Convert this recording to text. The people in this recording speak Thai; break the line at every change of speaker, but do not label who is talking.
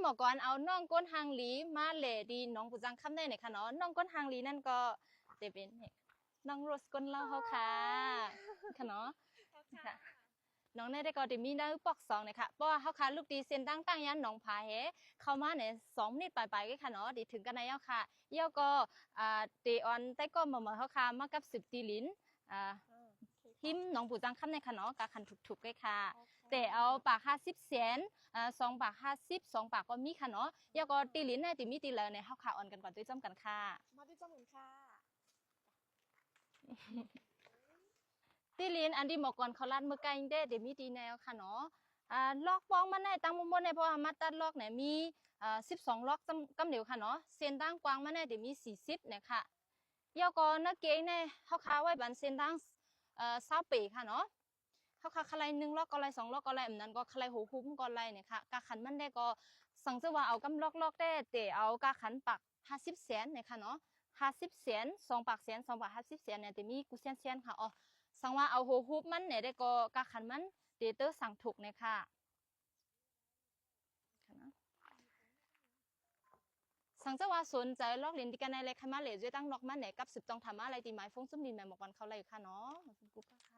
อก่อนเอาน้องก้นหางหลีมาเหล่ดีน้องผู้จังคำได้ไหนคะเนาะน้องก้นหางหลีนั่นก็จะเป็นน้องโรสก้นเล่าเขาค่ะค่ะเนาะค่ะน้องได้ก็จะมีได้ปอกสองนะคะเพราะว่าเขาค่ะลูกดีเซนตั้งยันน้องพายเข้ามาเนี่ย2 นิดปลายๆก็ค่ะเนาะดีถึงกันในแล้วค่ะเยี่ยวก็เตออนแต่ก็มาเขาค่ะมากับ10 ตีลิ้นหิมน้องผู้จังคำในค่ะเนาะกะคันถูกๆก็ค่ะแต่เอาปาก50 เซน2 บาท 50 2 บาทก็มีค่ะเนาะเยี่ยวก็ตีลิ้นในตีมีตีเลยในเขาค่ะออนกันก่อนด้วยจ้ำกันค่ะ
มาด้วยจ้าหมุนค่ะ
ตีลินอันที่หมอกรเขาลัดเมื่อไกลเด้เดี๋ยวมีตีแนวค่ะเนาะลอกป้องมันในตั้งมุมบนในเพราะว่ามาตัดลอกไหนมี12 ลอกกำเดียวค่ะเนาะเส้นตั้งกว้างมันในเดี๋ยวมี40เนี่ยค่ะยอก็นักเกงในเขาค้าไว้บันเส้นตั้ง20 ปีค่ะเนาะเขาค้าอะไร1 ลอกก็อะไร2 ลอกก็อะไรนั้นก็อะไรหูคุ้มก็อะไรเนี่ยค่ะกาขันมันได้ก็สั่งจะว่าเอากำลอกได้แต่เอากาขันปัก50 เซนเนี่ยค่ะเนาะ50 เซน2 บาท 2 บาท 50 เซนเนี่ยแต่มีกูเซนค่ะอ๋อสังว่าเอาโฮฮุบมันเนี่ยได้ก็กาขันมันเดเตอร์สั่งถูกเนี่ยค่ะสังจะว่าสนใจลอกเรียนดีกันในเลยค่ะมาเลยจะตั้งลอกมันเนี่ยกับ10 จองทำอะไรตีไม้ฟงซุ้มดินแม่หมอกวันเขาเลยค่ะเนาะคุณกุ๊กค่ะ